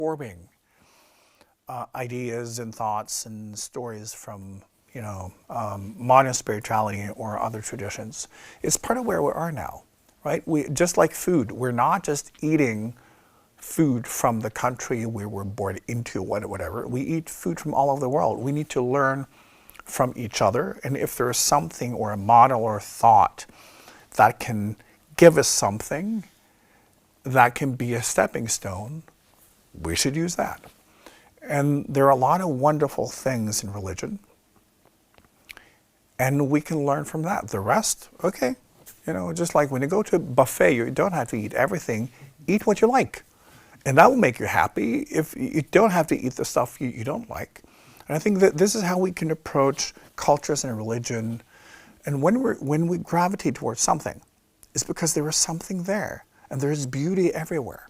absorbing ideas and thoughts and stories from, modern spirituality or other traditions. It's part of where we are now, right? We just like food. We're not just eating food from the country we were born into, whatever. We eat food from all over the world. We need to learn from each other, and if there is something or a model or a thought that can give us something that can be a stepping stone, we should use that. And there are a lot of wonderful things in religion, and we can learn from that. The rest, okay, just like when you go to a buffet, you don't have to eat everything. Eat what you like, and that will make you happy. If you don't have to eat the stuff you don't like. And I think that this is how we can approach cultures and religion. And when we gravitate towards something, it's because there is something there, and there is beauty everywhere,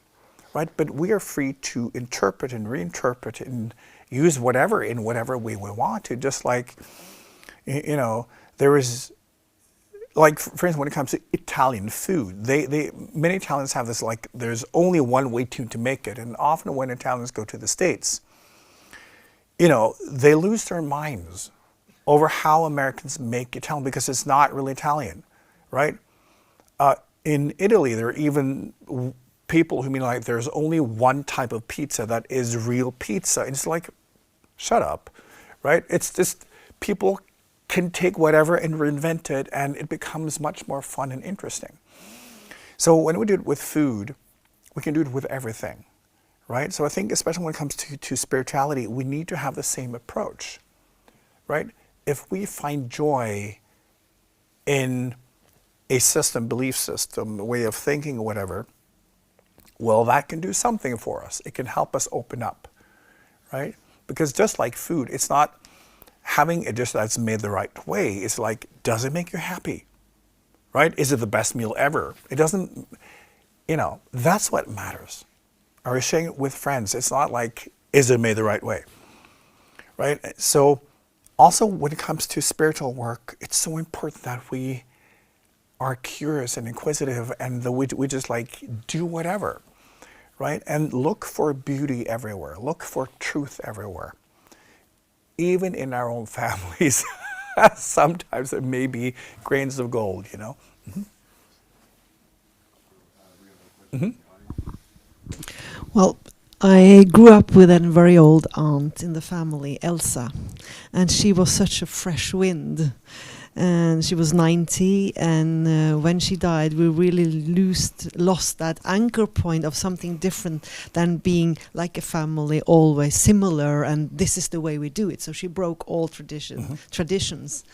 right? But we are free to interpret and reinterpret and use whatever in whatever way we want to. Just like, there is, like, for instance, when it comes to Italian food, many Italians have this, like, there's only one way to make it. And often when Italians go to the States, they lose their minds over how Americans make Italian because it's not really Italian, right? In Italy, there are even people who mean like there's only one type of pizza that is real pizza. It's like, shut up, right? It's just people can take whatever and reinvent it, and it becomes much more fun and interesting. So when we do it with food, we can do it with everything. Right? So I think especially when it comes to spirituality, we need to have the same approach, right? If we find joy in a system, belief system, a way of thinking or whatever, well, that can do something for us. It can help us open up, right? Because just like food, it's not having a dish that's made the right way. It's like, does it make you happy, right? Is it the best meal ever? It doesn't, that's what matters. Are we sharing it with friends? It's not like, is it made the right way, right? So also when it comes to spiritual work, it's so important that we are curious and inquisitive, and that we just like do whatever, right? And look for beauty everywhere. Look for truth everywhere. Even in our own families, sometimes there may be grains of gold, Mm-hmm. Mm-hmm. Well, I grew up with a very old aunt in the family, Elsa, and she was such a fresh wind. And she was 90, and when she died, we really lost that anchor point of something different than being like a family, always similar, and this is the way we do it. So she broke all traditions.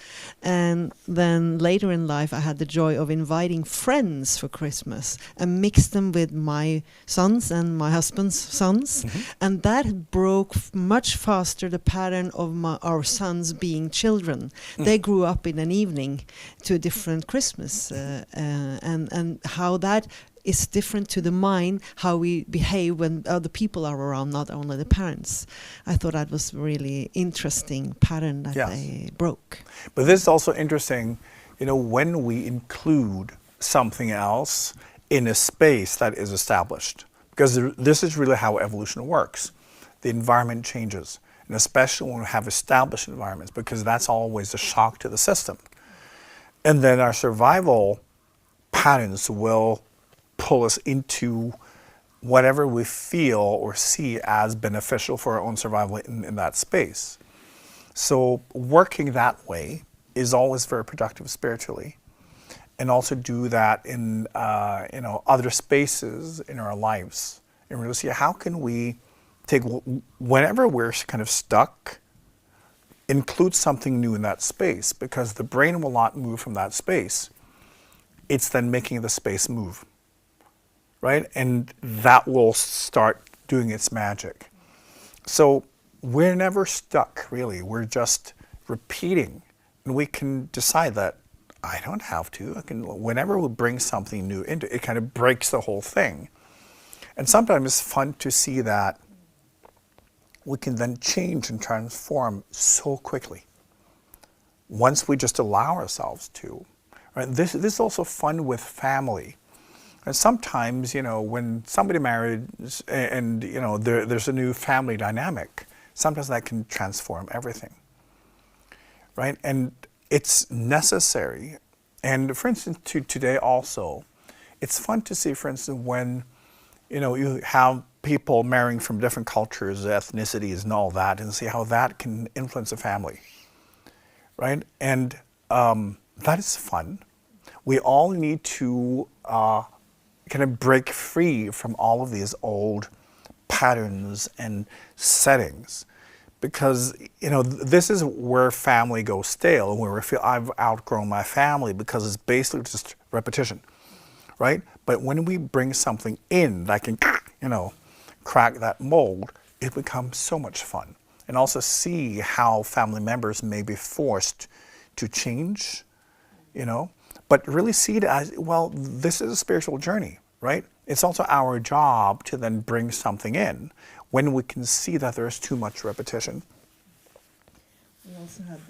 And then later in life, I had the joy of inviting friends for Christmas and mixed them with my sons and my husband's sons. And that broke much faster the pattern of our sons being children. They grew up in an evening to a different Christmas, and how that is different to the mind, how we behave when other people are around, not only the parents. I thought that was really interesting pattern that they broke. But this is also interesting, when we include something else in a space that is established, because this is really how evolution works. The environment changes, and especially when we have established environments, because that's always a shock to the system. And then our survival patterns will pull us into whatever we feel or see as beneficial for our own survival in that space. So working that way is always very productive spiritually, and also do that in other spaces in our lives, and really see how can we take whenever we're kind of stuck, include something new in that space, because the brain will not move from that space. It's then making the space move, right? And that will start doing its magic. So we're never stuck, really. We're just repeating. And we can decide that I don't have to. Whenever we bring something new into it, it kind of breaks the whole thing. And sometimes it's fun to see that we can then change and transform so quickly once we just allow ourselves to. Right? This is also fun with family, And sometimes, you know, when somebody marries and you know, there's a new family dynamic, sometimes that can transform everything, right? And it's necessary. And for instance, today also, it's fun to see, for instance, when, you know, you have people marrying from different cultures, ethnicities, and all that, and see how that can influence a family, right? And that is fun. We all need to kind of break free from all of these old patterns and settings, because you know this is where family goes stale, where we feel I've outgrown my family, because it's basically just repetition, right? But when we bring something in that can, you know, crack that mold, it becomes so much fun. And also see how family members may be forced to change, you know, but really see it as, well, this is a spiritual journey, right? It's also our job to then bring something in when we can see that there's too much repetition. We also had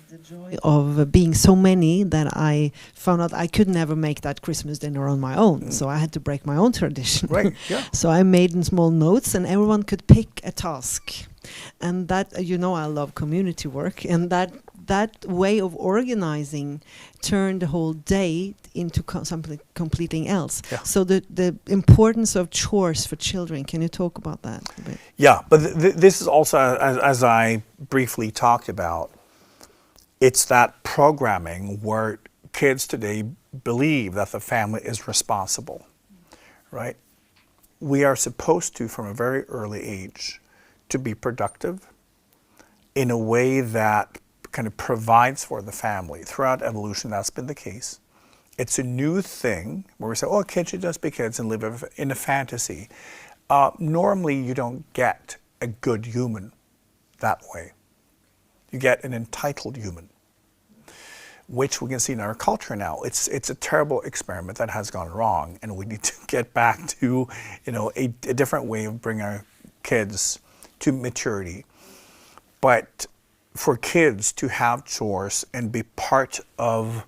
the joy of being so many that I found out I could never make that Christmas dinner on my own. So I had to break my own tradition. Right, yeah. So I made in small notes, and everyone could pick a task. And that, you know, I love community work, and that way of organizing turned the whole day into something completely else. Yeah. So the importance of chores for children, can you talk about that a bit? Yeah, but this is also, as I briefly talked about, it's that programming where kids today believe that the family is responsible, right? We are supposed to, from a very early age, to be productive in a way that kind of provides for the family. Throughout evolution, that's been the case. It's a new thing where we say, oh, kids should just be kids and live in a fantasy. Normally, you don't get a good human that way. You get an entitled human, which we can see in our culture now. It's a terrible experiment that has gone wrong, and we need to get back to, you know, a different way of bringing our kids to maturity. But for kids to have chores and be part of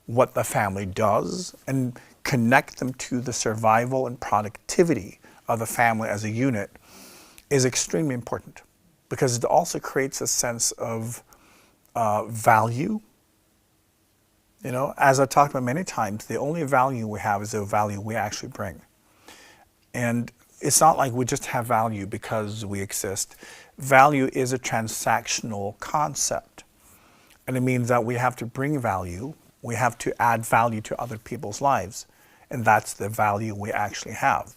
what the family does and connect them to the survival and productivity of the family as a unit is extremely important, because it also creates a sense of value. You know, as I've talked about many times, the only value we have is the value we actually bring. And it's not like we just have value because we exist. Value is a transactional concept. And it means that we have to bring value, we have to add value to other people's lives. And that's the value we actually have.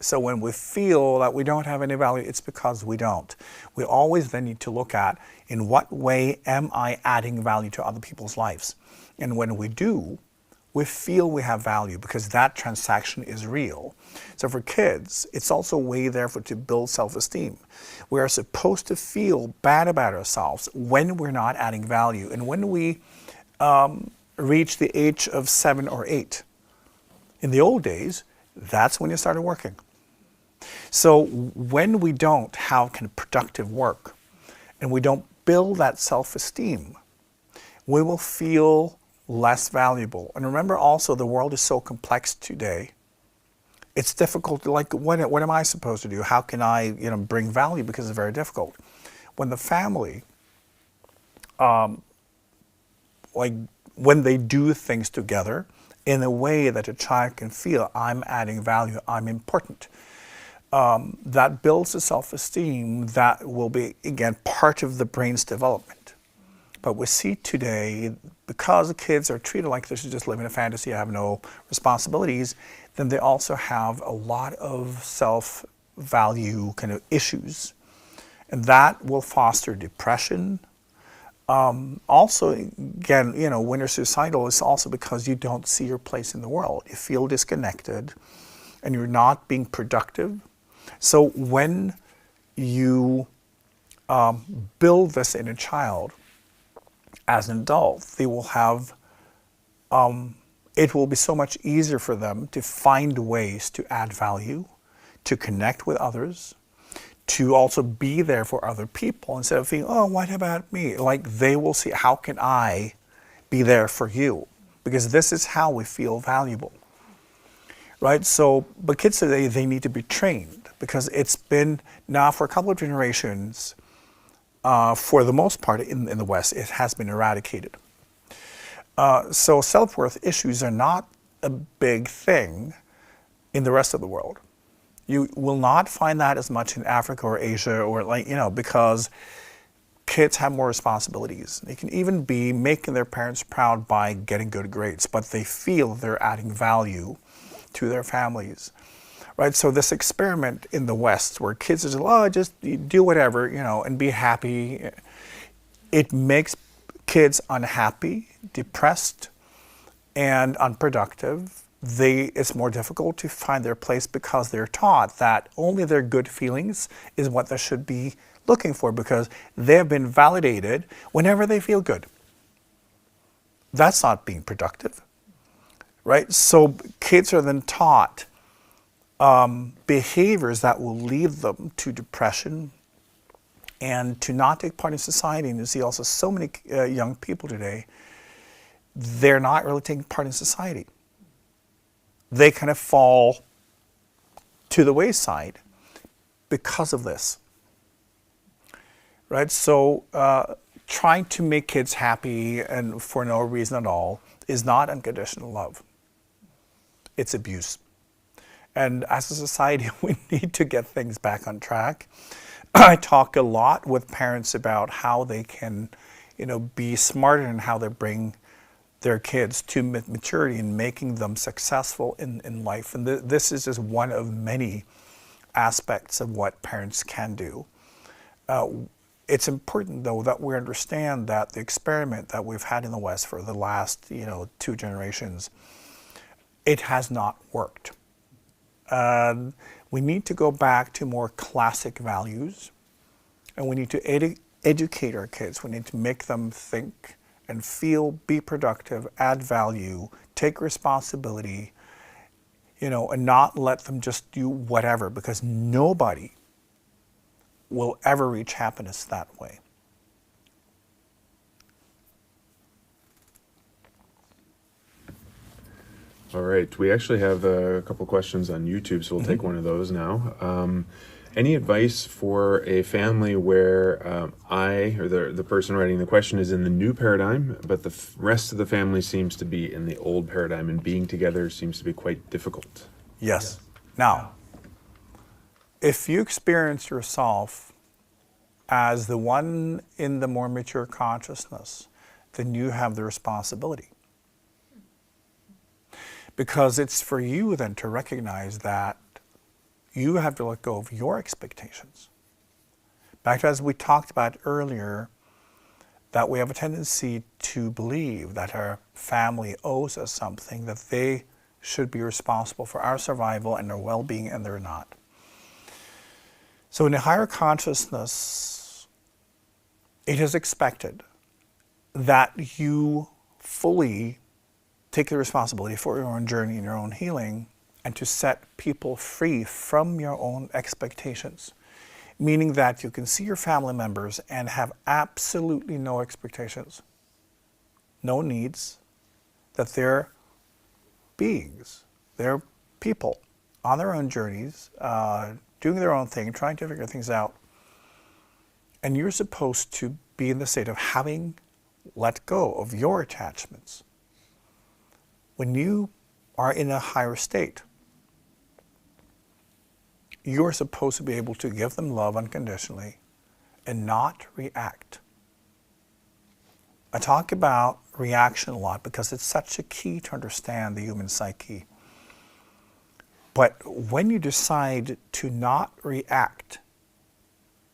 So when we feel that we don't have any value, it's because we don't. We always then need to look at, in what way am I adding value to other people's lives? And when we do, we feel we have value, because that transaction is real. So for kids, it's also a way, therefore, to build self-esteem. We are supposed to feel bad about ourselves when we're not adding value. And when we reach the age of 7 or 8, in the old days, that's when you started working. So when we don't have kind of productive work, and we don't build that self-esteem, we will feel less valuable. And remember also, the world is so complex today. It's difficult to, like, what am I supposed to do? How can I, you know, bring value? Because it's very difficult. When the family, like when they do things together in a way that a child can feel, I'm adding value, I'm important, that builds a self-esteem that will be, again, part of the brain's development. But we see today, because the kids are treated like they should just live in a fantasy, have no responsibilities, then they also have a lot of self-value kind of issues. And that will foster depression. Also, again, you know, when you're suicidal, it's also because you don't see your place in the world. You feel disconnected, and you're not being productive. So when you build this in a child, as an adult, they will have, it will be so much easier for them to find ways to add value, to connect with others, to also be there for other people, instead of thinking, oh, what about me? Like, they will see, how can I be there for you? Because this is how we feel valuable. right? So, but kids today, they need to be trained because it's been now for a couple of generations, for the most part in the West, it has been eradicated. So self-worth issues are not a big thing in the rest of the world. You will not find that as much in Africa or Asia or because kids have more responsibilities. They can even be making their parents proud by getting good grades, but they feel they're adding value to their families, right? So this experiment in the West where kids are just do whatever, and be happy, it makes kids unhappy, depressed, and unproductive. It's more difficult to find their place because they're taught that only their good feelings is what they should be looking for because they've been validated whenever they feel good. That's not being productive, right? So kids are then taught behaviors that will lead them to depression and to not take part in society. And you see also so many young people today, they're not really taking part in society. They kind of fall to the wayside because of this, right? So trying to make kids happy and for no reason at all is not unconditional love. It's abuse. And as a society, we need to get things back on track. I talk a lot with parents about how they can, be smarter in how they bring their kids to maturity and making them successful in life. And this is just one of many aspects of what parents can do. It's important, though, that we understand that the experiment that we've had in the West for the last, 2 generations, it has not worked. We need to go back to more classic values, and we need to educate our kids. We need to make them think and feel, be productive, add value, take responsibility, and not let them just do whatever, because nobody will ever reach happiness that way. All right, we actually have a couple questions on YouTube, so we'll take one of those now. Any advice for a family where the person writing the question is in the new paradigm, but the rest of the family seems to be in the old paradigm, and being together seems to be quite difficult? Yes. Now, if you experience yourself as the one in the more mature consciousness, then you have the responsibility. Because it's for you then to recognize that you have to let go of your expectations. Back to as we talked about earlier, that we have a tendency to believe that our family owes us something, that they should be responsible for our survival and our well-being, and they're not. So in a higher consciousness, it is expected that you fully take the responsibility for your own journey and your own healing, and to set people free from your own expectations. Meaning that you can see your family members and have absolutely no expectations, no needs, that they're beings, they're people on their own journeys, doing their own thing, trying to figure things out. And you're supposed to be in the state of having let go of your attachments. When you are in a higher state, you're supposed to be able to give them love unconditionally and not react. I talk about reaction a lot because it's such a key to understand the human psyche. But when you decide to not react,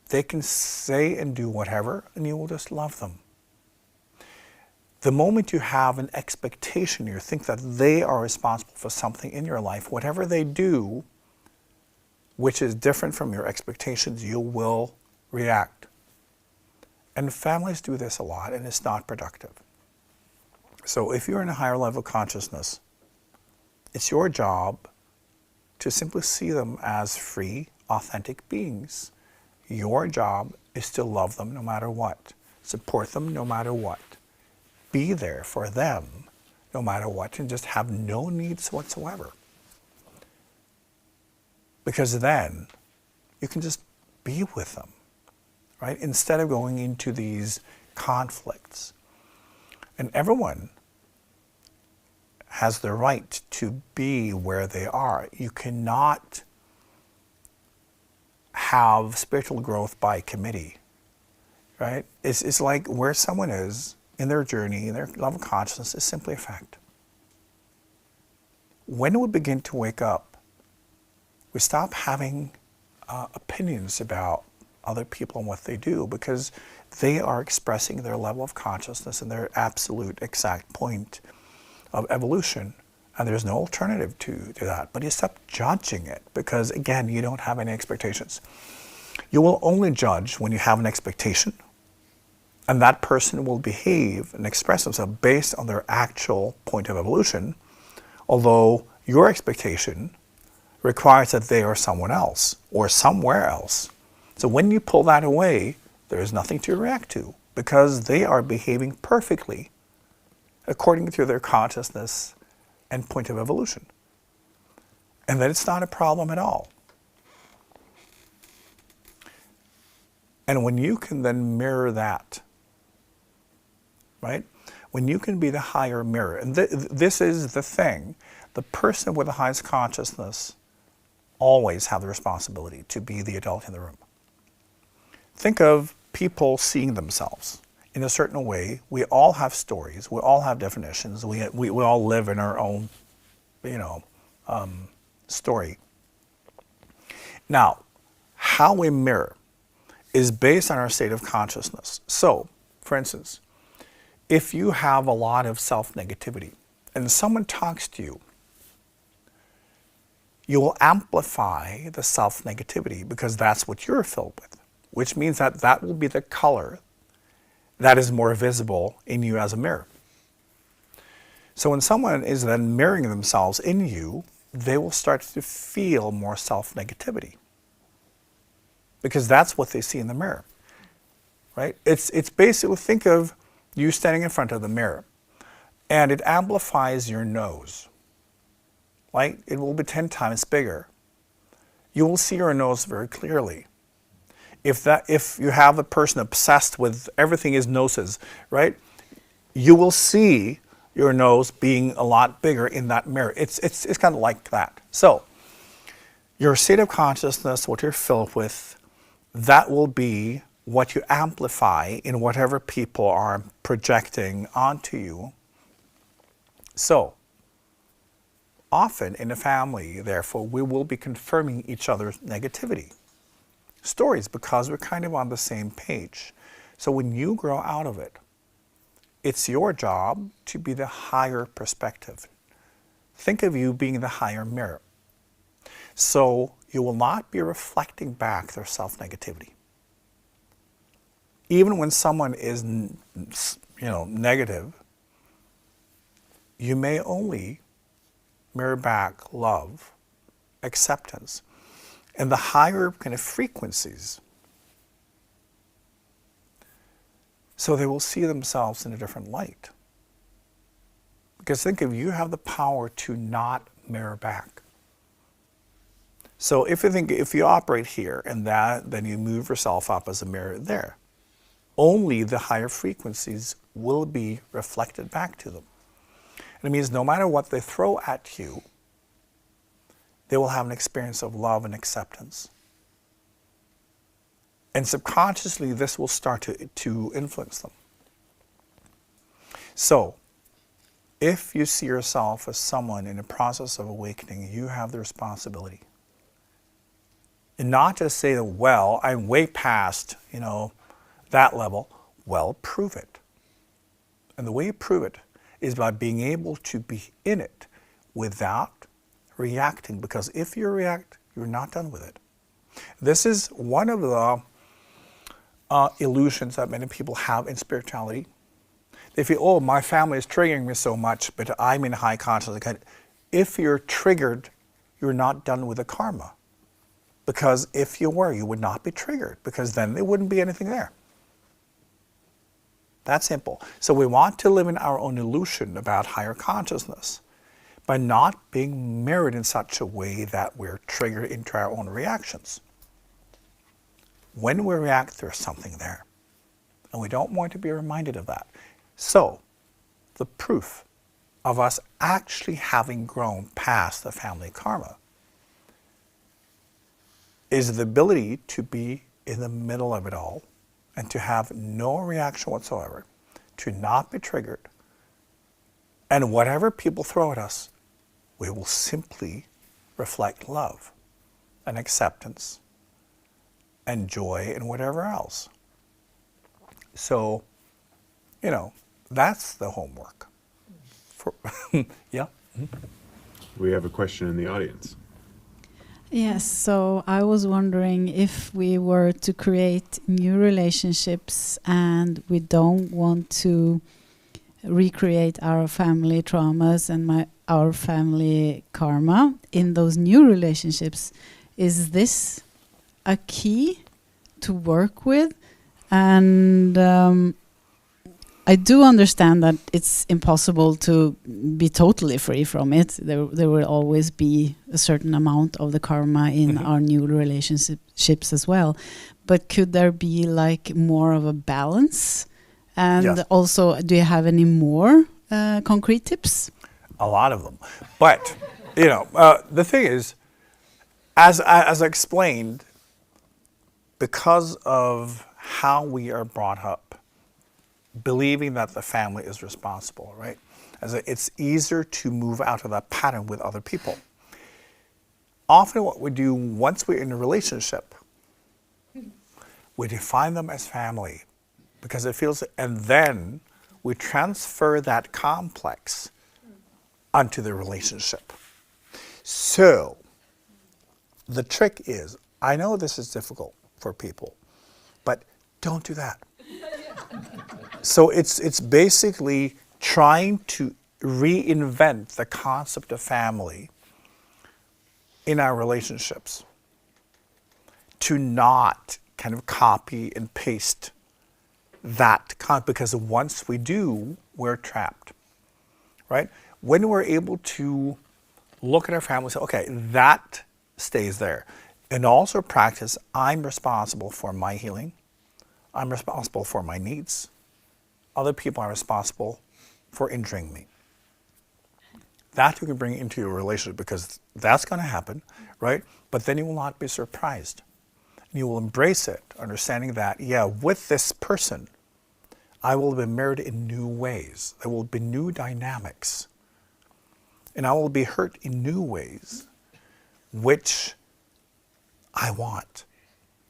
they can say and do whatever, and you will just love them. The moment you have an expectation, you think that they are responsible for something in your life, whatever they do, which is different from your expectations, you will react. And families do this a lot, and it's not productive. So if you're in a higher level of consciousness, it's your job to simply see them as free, authentic beings. Your job is to love them no matter what, support them no matter what, be there for them no matter what, and just have no needs whatsoever. Because then you can just be with them, right? Instead of going into these conflicts. And everyone has the right to be where they are. You cannot have spiritual growth by committee, right? It's like where someone is in their journey, their level of consciousness is simply a fact. When we begin to wake up, we stop having opinions about other people and what they do, because they are expressing their level of consciousness and their absolute exact point of evolution, and there's no alternative to that. But you stop judging it, because again, you don't have any expectations. You will only judge when you have an expectation, and that person will behave and express themselves based on their actual point of evolution, although your expectation requires that they are someone else or somewhere else. So when you pull that away, there is nothing to react to, because they are behaving perfectly according to their consciousness and point of evolution. And then it's not a problem at all. And when you can then mirror that, right? When you can be the higher mirror, and this is the thing, the person with the highest consciousness always have the responsibility to be the adult in the room. Think of people seeing themselves in a certain way. We all have stories. We all have definitions. We all live in our own, story. Now, how we mirror is based on our state of consciousness. So, for instance, if you have a lot of self-negativity and someone talks to you, you will amplify the self-negativity because that's what you're filled with, which means that that will be the color that is more visible in you as a mirror. So when someone is then mirroring themselves in you, they will start to feel more self-negativity because that's what they see in the mirror, right? It's basically, think of you standing in front of the mirror and it amplifies your nose, right? It will be 10 times bigger. You will see your nose very clearly. If you have a person obsessed with everything is noses, right? You will see your nose being a lot bigger in that mirror. It's kind of like that. So your state of consciousness, what you're filled with, that will be what you amplify in whatever people are projecting onto you. So often in a family, therefore, we will be confirming each other's negativity stories because we're kind of on the same page. So when you grow out of it, it's your job to be the higher perspective. Think of you being the higher mirror. So you will not be reflecting back their self-negativity. Even when someone is, negative, you may only mirror back love, acceptance, and the higher kind of frequencies. So they will see themselves in a different light. Because think of, you have the power to not mirror back. So if you operate here and that, then you move yourself up as a mirror there. Only the higher frequencies will be reflected back to them. And it means no matter what they throw at you, they will have an experience of love and acceptance. And subconsciously, this will start to influence them. So, if you see yourself as someone in a process of awakening, you have the responsibility. And not just say, well, I'm way past, that level. Well, prove it. And the way you prove it is by being able to be in it without reacting. Because if you react, you're not done with it. This is one of the illusions that many people have in spirituality. They feel, oh, my family is triggering me so much, but I'm in high consciousness. If you're triggered, you're not done with the karma. Because if you were, you would not be triggered, because then there wouldn't be anything there. That's simple. So we want to live in our own illusion about higher consciousness. by not being mirrored in such a way that we're triggered into our own reactions. When we react, there's something there. And we don't want to be reminded of that. So, the proof of us actually having grown past the family karma is the ability to be in the middle of it all and to have no reaction whatsoever, to not be triggered. And whatever people throw at us, we will simply reflect love and acceptance and joy and whatever else. So, that's the homework. Yeah? We have a question in the audience. Yes, so I was wondering if we were to create new relationships and we don't want to recreate our family traumas and our family karma in those new relationships, is this a key to work with? And I do understand that it's impossible to be totally free from it. There will always be a certain amount of the karma in our new relationships as well. But could there be like more of a balance? And Yes. also, do you have any more concrete tips? A lot of them. But, the thing is, as I explained, because of how we are brought up, believing that the family is responsible, right? It's easier to move out of that pattern with other people. Often what we do once we're in a relationship, we define them as family because it feels, and then we transfer that complex onto the relationship. So the trick is, I know this is difficult for people, but don't do that. So it's basically trying to reinvent the concept of family in our relationships, to not kind of copy and paste that because once we do, we're trapped, right? When we're able to look at our family and say, okay, that stays there, and also practice, I'm responsible for my healing, I'm responsible for my needs, other people are responsible for injuring me. That you can bring into your relationship because that's going to happen, right? But then you will not be surprised. You will embrace it, understanding that, with this person, I will be mirrored in new ways. There will be new dynamics. And I will be hurt in new ways, which I want.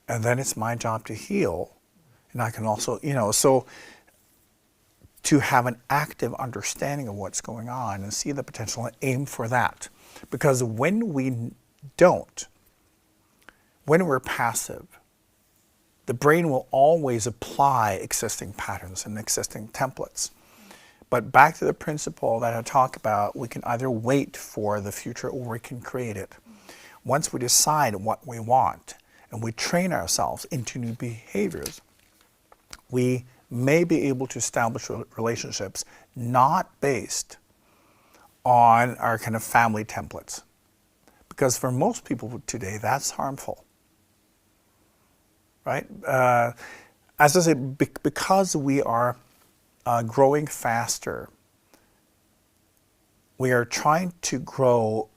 And then it's my job to heal. And I can also, so to have an active understanding of what's going on and see the potential and aim for that. Because when we don't, when we're passive, the brain will always apply existing patterns and existing templates. But back to the principle that I talk about, we can either wait for the future or we can create it. Once we decide what we want and we train ourselves into new behaviors, we may be able to establish relationships not based on our kind of family templates. Because for most people today, that's harmful. Right? As I say, because we are growing faster, we are trying to grow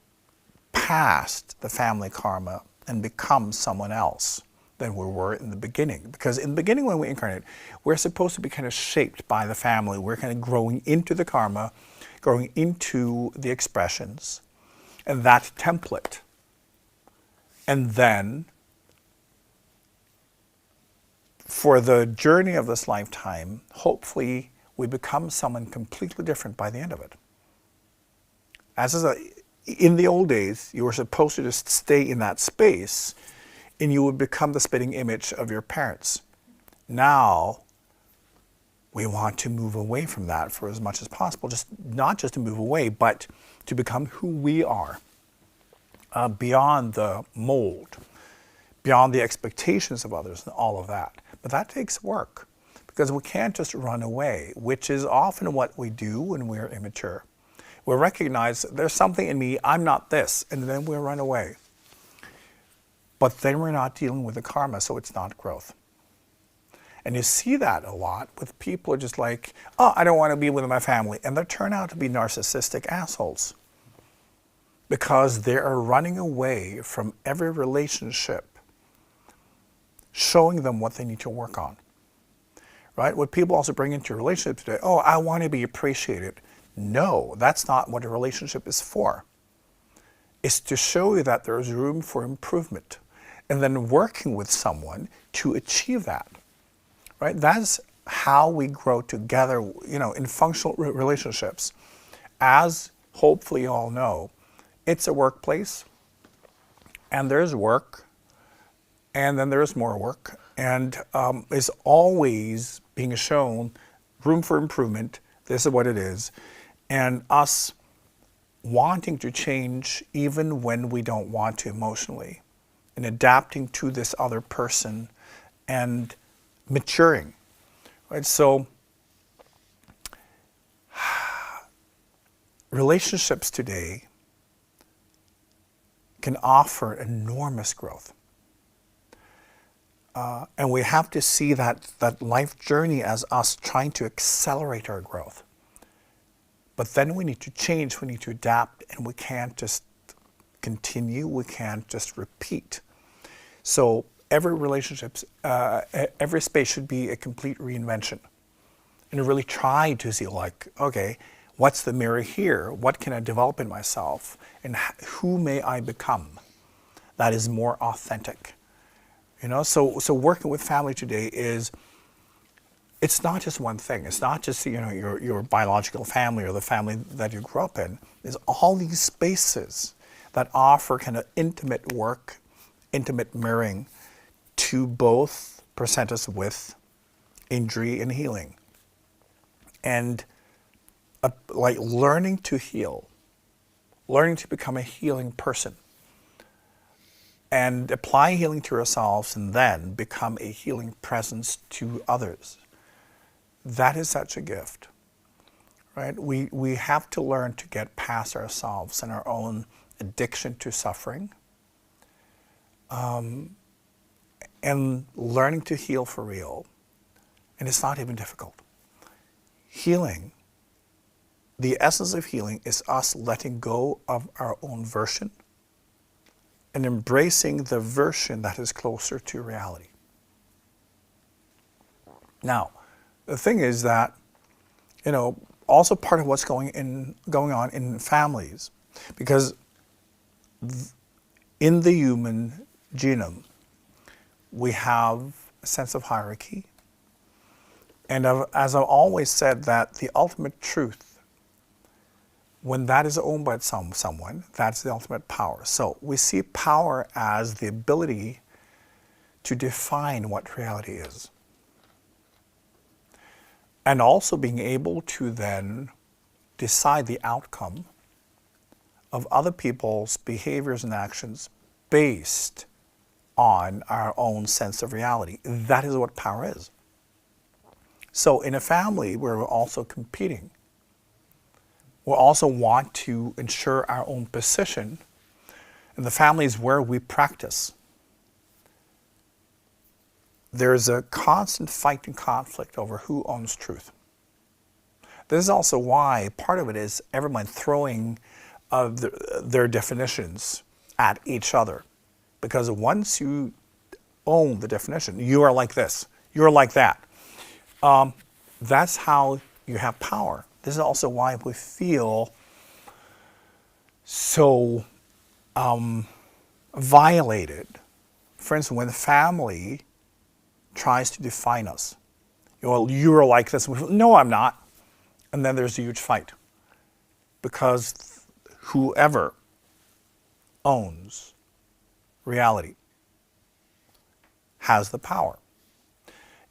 past the family karma and become someone else than we were in the beginning. Because in the beginning when we incarnate, we're supposed to be kind of shaped by the family. We're kind of growing into the karma, growing into the expressions, and that template. And then, for the journey of this lifetime, hopefully we become someone completely different by the end of it. In the old days, you were supposed to just stay in that space and you would become the spitting image of your parents. Now, we want to move away from that for as much as possible, not just to move away, but to become who we are, beyond the mold, beyond the expectations of others and all of that. But that takes work because we can't just run away, which is often what we do when we're immature. We recognize there's something in me, I'm not this, and then we run away. But then we're not dealing with the karma, so it's not growth. And you see that a lot with people who are just like, oh, I don't want to be with my family. And they turn out to be narcissistic assholes because they are running away from every relationship, showing them what they need to work on. Right? What people also bring into a relationship today, oh, I want to be appreciated. No, that's not what a relationship is for. It's to show you that there's room for improvement and then working with someone to achieve that. Right? That's how we grow together, in functional relationships. As hopefully you all know, it's a workplace, and there's work, and then there's more work, and is always being shown room for improvement. This is what it is. And us wanting to change even when we don't want to emotionally, and adapting to this other person and maturing, right? So relationships today can offer enormous growth. And we have to see that life journey as us trying to accelerate our growth. But then we need to change, we need to adapt, and we can't just continue, we can't just repeat. So every relationship, every space should be a complete reinvention. And really try to see okay, what's the mirror here? What can I develop in myself? And who may I become that is more authentic? So working with family today it's not just one thing. It's not just, your biological family or the family that you grew up in. There's all these spaces that offer kind of intimate work, intimate mirroring, to both present us with injury and healing. And learning to heal, learning to become a healing person, and apply healing to ourselves and then become a healing presence to others. That is such a gift, right? We have to learn to get past ourselves and our own addiction to suffering, and learning to heal for real. And it's not even difficult. Healing, the essence of healing is us letting go of our own version and embracing the version that is closer to reality. Now, the thing is that, also part of what's going on in families, because in the human genome, we have a sense of hierarchy. And as I've always said, that the ultimate truth, when that is owned by someone, that's the ultimate power. So we see power as the ability to define what reality is. And also being able to then decide the outcome of other people's behaviors and actions based on our own sense of reality. That is what power is. So in a family where we're also competing, we also want to ensure our own position, and the family is where we practice. There's a constant fight and conflict over who owns truth. This is also why part of it is everyone throwing their definitions at each other. Because once you own the definition, you are like this, you're like that. That's how you have power. This is also why we feel so violated. For instance, when the family tries to define us. You're like this. No, I'm not. And then there's a huge fight. Because whoever owns reality has the power.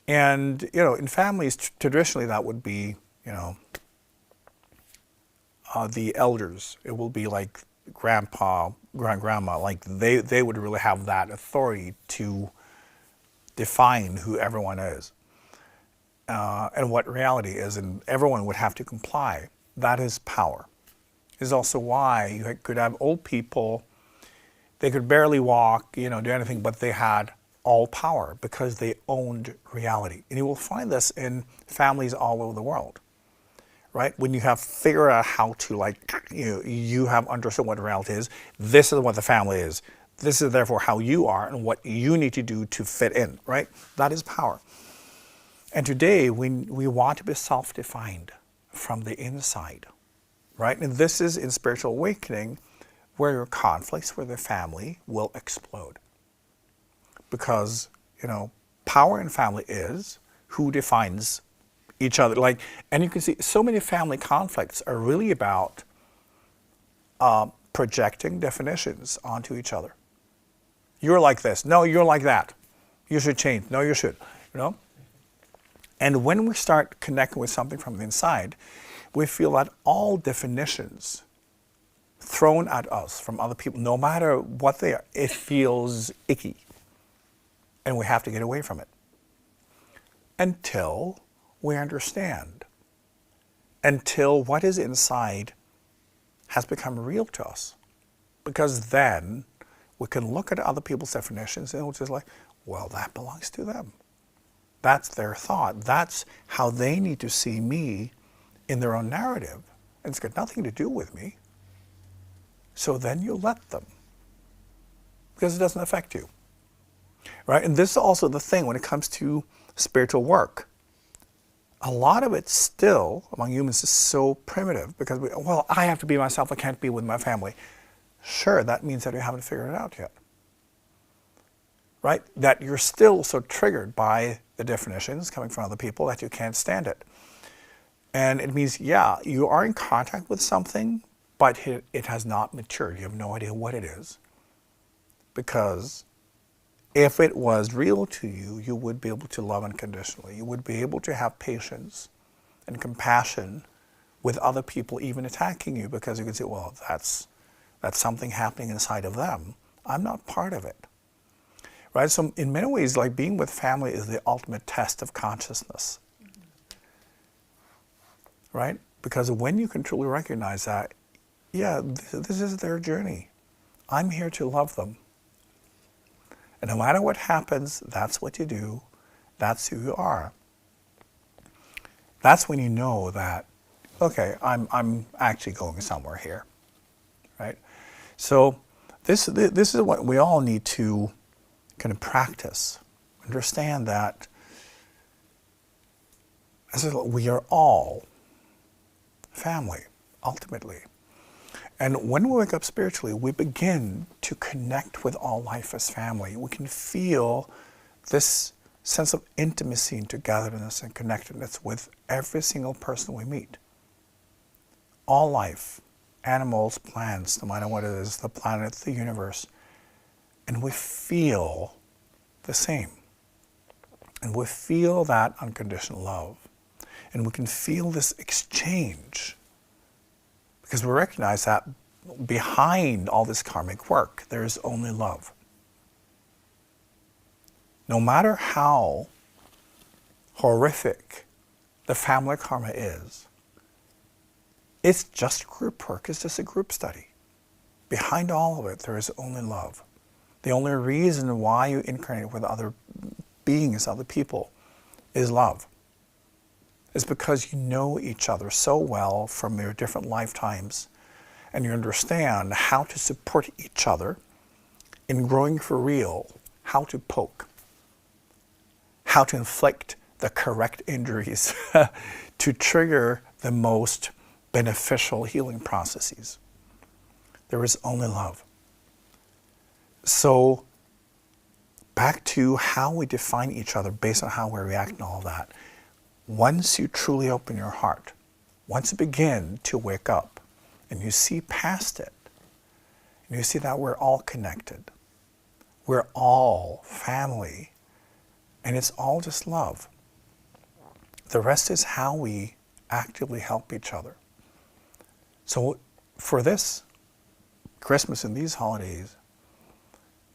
And, in families, traditionally that would be, the elders. It will be like grandpa, grandma, like they would really have that authority to define who everyone is and what reality is, and everyone would have to comply. That is power. is also why you could have old people, they could barely walk, do anything, but they had all power because they owned reality. And you will find this in families all over the world, right? When you have figured out how to, you have understood what reality is, this is what the family is. This is therefore how you are and what you need to do to fit in, right? That is power. And today we want to be self-defined from the inside, right? And this is in spiritual awakening where your conflicts with the family will explode. Because, power in family is who defines each other. And you can see so many family conflicts are really about projecting definitions onto each other. You're like this. No, you're like that. You should change. No, you should. And when we start connecting with something from the inside, we feel that all definitions thrown at us from other people, no matter what they are, it feels icky. And we have to get away from it. Until we understand. Until what is inside has become real to us. Because then we can look at other people's definitions and we're just like, well, that belongs to them. That's their thought. That's how they need to see me in their own narrative. And it's got nothing to do with me. So then you let them. Because it doesn't affect you. Right? And this is also the thing when it comes to spiritual work. A lot of it still, among humans, is so primitive because, I have to be myself, I can't be with my family. Sure, that means that you haven't figured it out yet. Right? That you're still so triggered by the definitions coming from other people that you can't stand it. And it means, you are in contact with something, but it has not matured. You have no idea what it is. Because if it was real to you, you would be able to love unconditionally. You would be able to have patience and compassion with other people even attacking you because you can say, that's something happening inside of them. I'm not part of it. Right? So in many ways, being with family is the ultimate test of consciousness. Right? Because when you can truly recognize that, this is their journey. I'm here to love them. And no matter what happens, that's what you do. That's who you are. That's when you know that, okay, I'm actually going somewhere here. Right? So this is what we all need to kind of practice. Understand that we are all family, ultimately. And when we wake up spiritually, we begin to connect with all life as family. We can feel this sense of intimacy and togetherness and connectedness with every single person we meet. All life, animals, plants, no matter what it is, the planet, the universe. And we feel the same. And we feel that unconditional love. And we can feel this exchange. Because we recognize that behind all this karmic work, there is only love. No matter how horrific the family karma is, it's just group work, it's just a group study. Behind all of it, there is only love. The only reason why you incarnate with other beings, other people, is love. It's because you know each other so well from your different lifetimes, and you understand how to support each other in growing for real, how to poke, how to inflict the correct injuries to trigger the most beneficial healing processes. There is only love. So, back to how we define each other based on how we react and all of that. Once you truly open your heart, once you begin to wake up and you see past it, and you see that we're all connected, we're all family, and it's all just love. The rest is how we actively help each other. So for this Christmas and these holidays,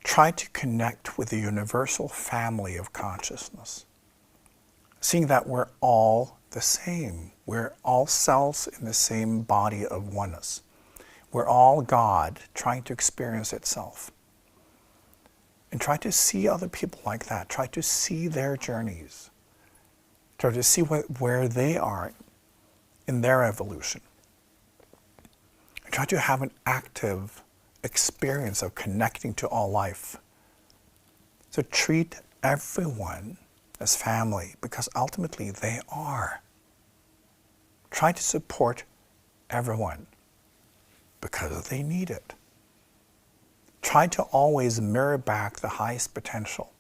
try to connect with the universal family of consciousness. Seeing that we're all the same. We're all cells in the same body of oneness. We're all God trying to experience itself. And try to see other people like that. Try to see their journeys. Try to see where they are in their evolution. And try to have an active experience of connecting to all life. So treat everyone as family, because ultimately they are. Try to support everyone because they need it. Try to always mirror back the highest potential.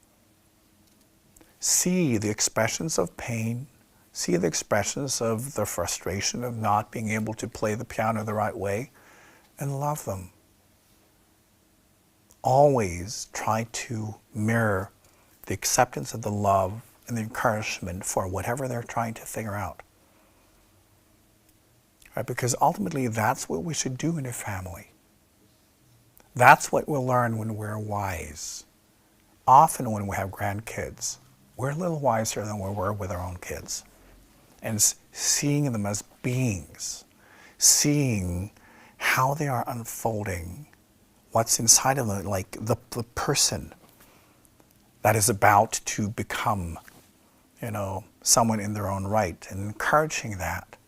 See the expressions of pain, see the expressions of the frustration of not being able to play the piano the right way, and love them. Always try to mirror the acceptance of the love and the encouragement for whatever they're trying to figure out. Right? Because ultimately that's what we should do in a family. That's what we'll learn when we're wise. Often when we have grandkids, we're a little wiser than we were with our own kids. And seeing them as beings, seeing how they are unfolding, what's inside of them, like the person that is about to become, someone in their own right, and encouraging that.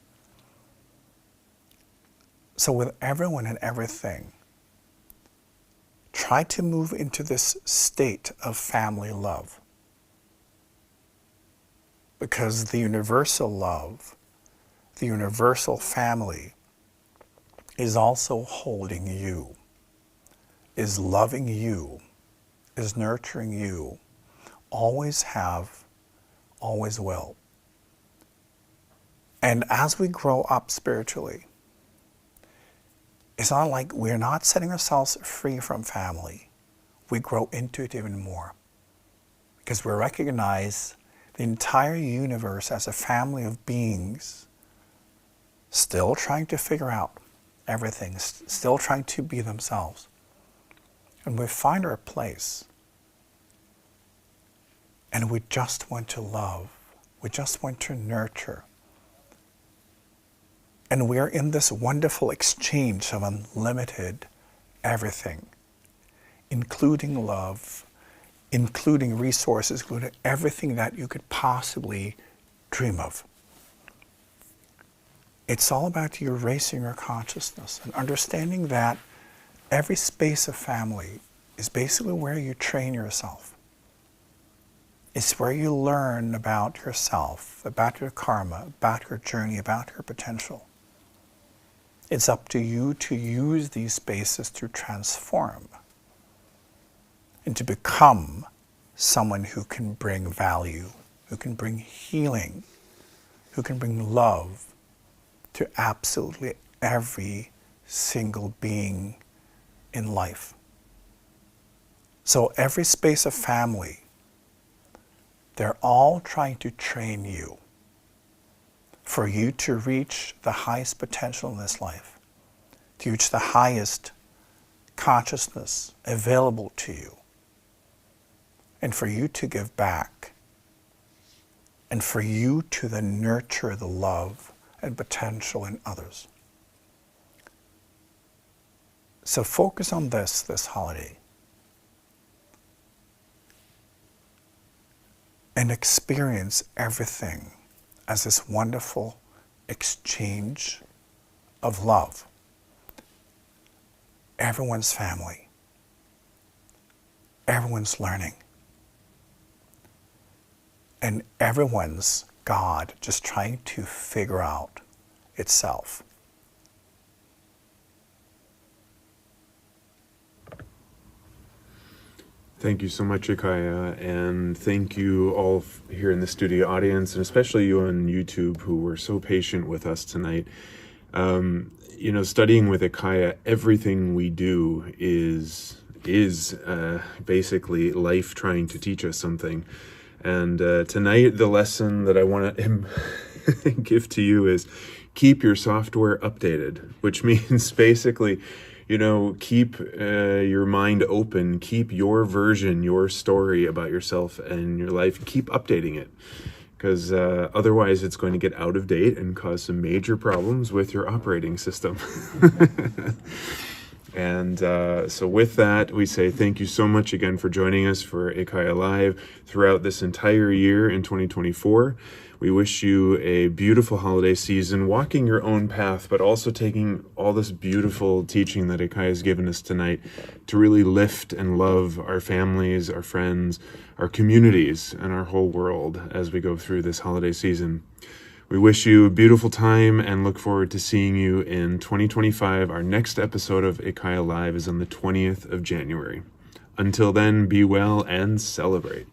So with everyone and everything, try to move into this state of family love. Because the universal love, the universal family, is also holding you, is loving you, is nurturing you, always have, always will. And as we grow up spiritually, it's not like we're not setting ourselves free from family. We grow into it even more. Because we recognize the entire universe as a family of beings still trying to figure out everything, still trying to be themselves. And we find our place. And we just want to love. We just want to nurture. And we are in this wonderful exchange of unlimited everything, including love, including resources, including everything that you could possibly dream of. It's all about you raising your consciousness and understanding that every space of family is basically where you train yourself. It's where you learn about yourself, about your karma, about your journey, about your potential. It's up to you to use these spaces to transform and to become someone who can bring value, who can bring healing, who can bring love to absolutely every single being in life. So every space of family, they're all trying to train you for you to reach the highest potential in this life, to reach the highest consciousness available to you, and for you to give back, and for you to then nurture the love and potential in others. So focus on this holiday. And experience everything as this wonderful exchange of love. Everyone's family. Everyone's learning. And everyone's God just trying to figure out itself. Thank you so much, IKYA, and thank you all here in the studio audience, and especially you on YouTube who were so patient with us tonight. Studying with IKYA, everything we do is basically life trying to teach us something. And tonight, the lesson that I want to give to you is keep your software updated, which means basically, keep your mind open, keep your version, your story about yourself and your life, keep updating it. because otherwise it's going to get out of date and cause some major problems with your operating system. And so with that, we say thank you so much again for joining us for IKYA Live throughout this entire year in 2024. We wish you a beautiful holiday season, walking your own path, but also taking all this beautiful teaching that IKYA has given us tonight to really lift and love our families, our friends, our communities, and our whole world as we go through this holiday season. We wish you a beautiful time and look forward to seeing you in 2025. Our next episode of IKYA Live is on the 20th of January. Until then, be well and celebrate.